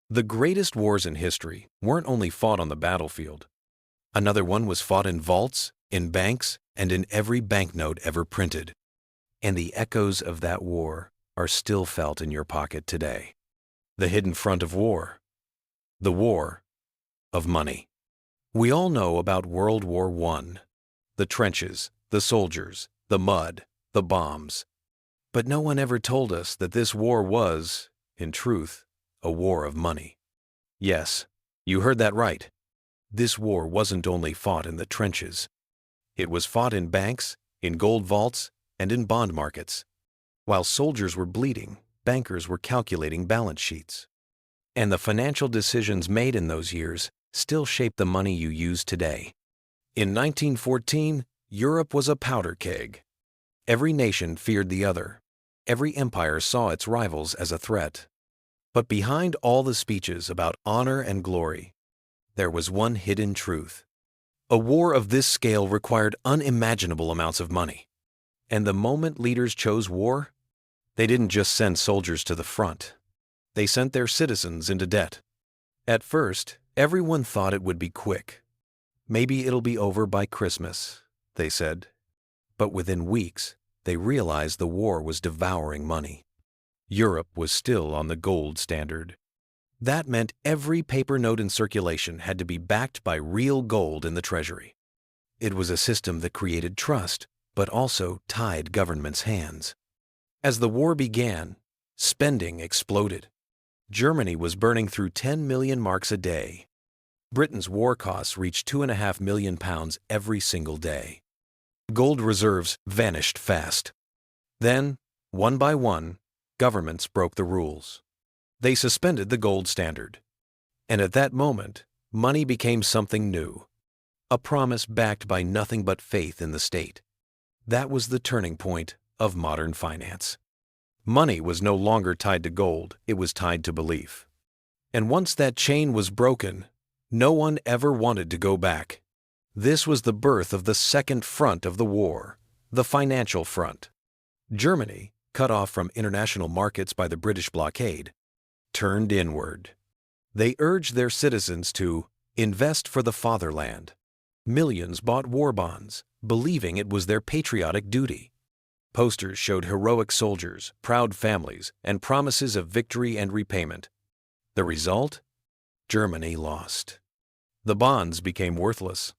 The greatest wars in history weren't only fought on the battlefield. Another one was fought in vaults, in banks, and in every banknote ever printed. And the echoes of that war are still felt in your pocket today. The hidden front of war. The war of money. We all know about World War I. The trenches, the soldiers, the mud, the bombs. But no one ever told us that this war was, in truth, a war of money. Yes, you heard that right. This war wasn't only fought in the trenches. It was fought in banks, in gold vaults, and in bond markets. While soldiers were bleeding, bankers were calculating balance sheets. And the financial decisions made in those years still shape the money you use today. In 1914, Europe was a powder keg. Every nation feared the other. Every empire saw its rivals as a threat. But behind all the speeches about honor and glory, there was one hidden truth. A war of this scale required unimaginable amounts of money. And the moment leaders chose war, they didn't just send soldiers to the front. They sent their citizens into debt. At first, everyone thought it would be quick. Maybe it'll be over by Christmas, they said. But within weeks, they realized the war was devouring money. Europe was still on the gold standard. That meant every paper note in circulation had to be backed by real gold in the treasury. It was a system that created trust, but also tied governments' hands. As the war began, spending exploded. Germany was burning through 10 million marks a day. Britain's war costs reached £2.5 million every single day. Gold reserves vanished fast. Then, one by one, governments broke the rules. They suspended the gold standard. And at that moment, money became something new. A promise backed by nothing but faith in the state. That was the turning point of modern finance. Money was no longer tied to gold, it was tied to belief. And once that chain was broken, no one ever wanted to go back. This was the birth of the second front of the war, the financial front. Germany, cut off from international markets by the British blockade, turned inward. They urged their citizens to invest for the fatherland. Millions bought war bonds, believing it was their patriotic duty. Posters showed heroic soldiers, proud families, and promises of victory and repayment. The result? Germany lost. The bonds became worthless,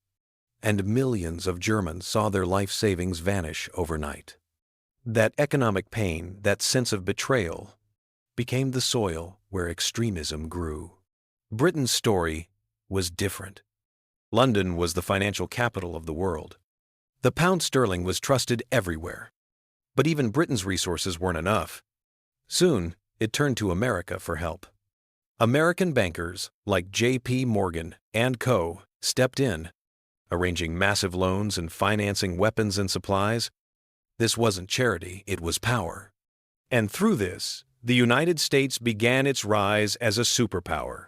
and millions of Germans saw their life savings vanish overnight. That economic pain, that sense of betrayal, became the soil where extremism grew. Britain's story was different. London was the financial capital of the world. The pound sterling was trusted everywhere. But even Britain's resources weren't enough. Soon, it turned to America for help. American bankers like J.P. Morgan and Co. stepped in, arranging massive loans and financing weapons and supplies. This wasn't charity, it was power. And through this, the United States began its rise as a superpower.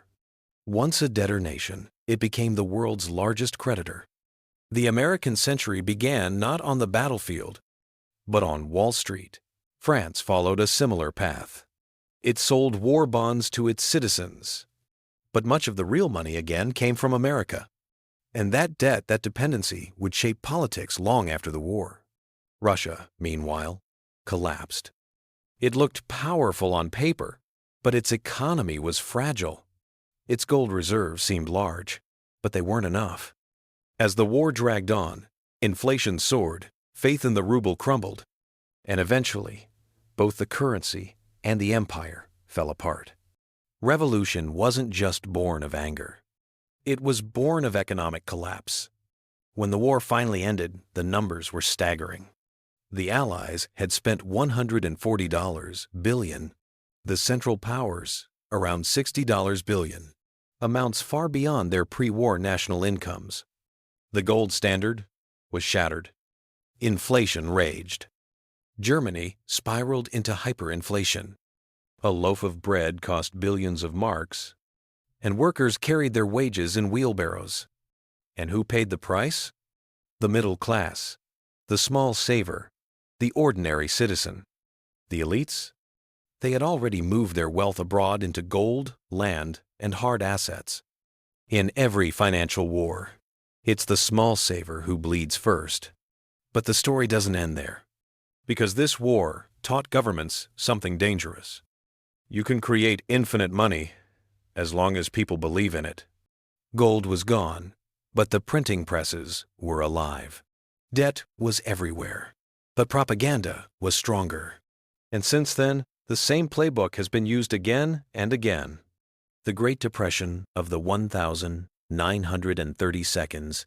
Once a debtor nation, it became the world's largest creditor. The American century began not on the battlefield, but on Wall Street. France followed a similar path. It sold war bonds to its citizens. But much of the real money again came from America. And that debt, that dependency, would shape politics long after the war. Russia, meanwhile, collapsed. It looked powerful on paper, but its economy was fragile. Its gold reserves seemed large, but they weren't enough. As the war dragged on, inflation soared, faith in the ruble crumbled, and eventually, both the currency and the empire fell apart. Revolution wasn't just born of anger. It was born of economic collapse. When the war finally ended, the numbers were staggering. The Allies had spent $140 billion. The Central Powers, around $60 billion. Amounts far beyond their pre-war national incomes. The gold standard was shattered. Inflation raged. Germany spiraled into hyperinflation. A loaf of bread cost billions of marks, and workers carried their wages in wheelbarrows. And who paid the price? The middle class, the small saver, the ordinary citizen. The elites? They had already moved their wealth abroad into gold, land, and hard assets. In every financial war, it's the small saver who bleeds first. But the story doesn't end there, because this war taught governments something dangerous. You can create infinite money as long as people believe in it. Gold was gone, but the printing presses were alive. Debt was everywhere, but propaganda was stronger. And since then, the same playbook has been used again and again. The Great Depression of the 1,930 seconds,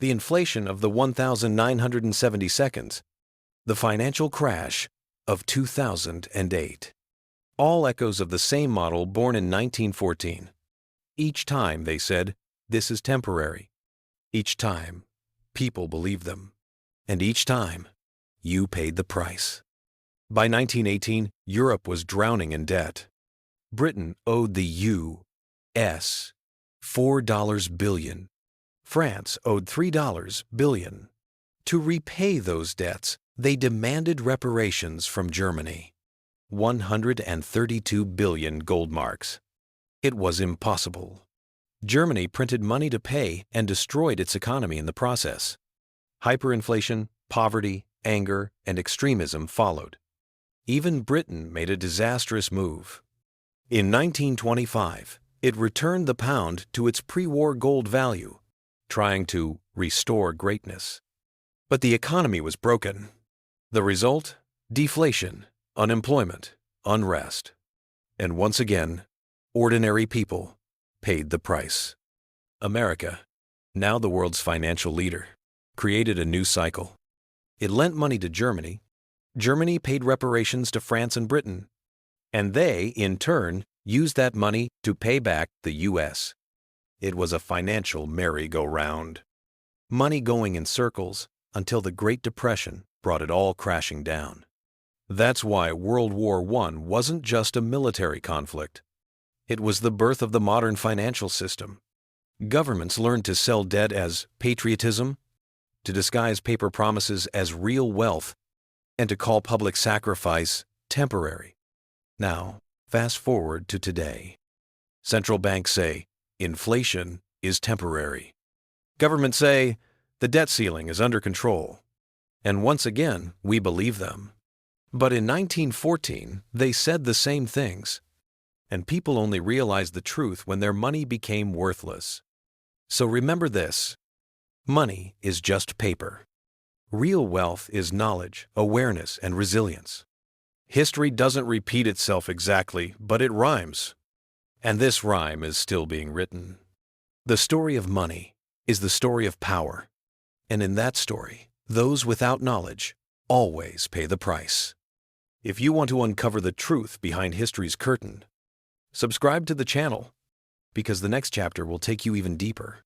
the inflation of the 1,970 seconds, the financial crash of 2008. All echoes of the same model born in 1914. Each time they said, "This is temporary." Each time, people believed them. And each time, you paid the price. By 1918, Europe was drowning in debt. Britain owed the U.S. $4 billion. France owed $3 billion. To repay those debts, they demanded reparations from Germany. 132 billion gold marks. It was impossible. Germany printed money to pay and destroyed its economy in the process. Hyperinflation, poverty, anger, and extremism followed. Even Britain made a disastrous move. In 1925, it returned the pound to its pre-war gold value, trying to restore greatness. But the economy was broken. The result? Deflation, unemployment, unrest. And once again, ordinary people paid the price. America, now the world's financial leader, created a new cycle. It lent money to Germany. Germany paid reparations to France and Britain. And they, in turn, used that money to pay back the U.S. It was a financial merry-go-round. Money going in circles until the Great Depression brought it all crashing down. That's why World War I wasn't just a military conflict. It was the birth of the modern financial system. Governments learned to sell debt as patriotism, to disguise paper promises as real wealth, and to call public sacrifice temporary. Now, fast forward to today. Central banks say, inflation is temporary. Governments say, the debt ceiling is under control. And once again, we believe them. But in 1914, they said the same things. And people only realized the truth when their money became worthless. So remember this. Money is just paper. Real wealth is knowledge, awareness, and resilience. History doesn't repeat itself exactly, but it rhymes. And this rhyme is still being written. The story of money is the story of power. And in that story, those without knowledge always pay the price. If you want to uncover the truth behind history's curtain, subscribe to the channel, because the next chapter will take you even deeper.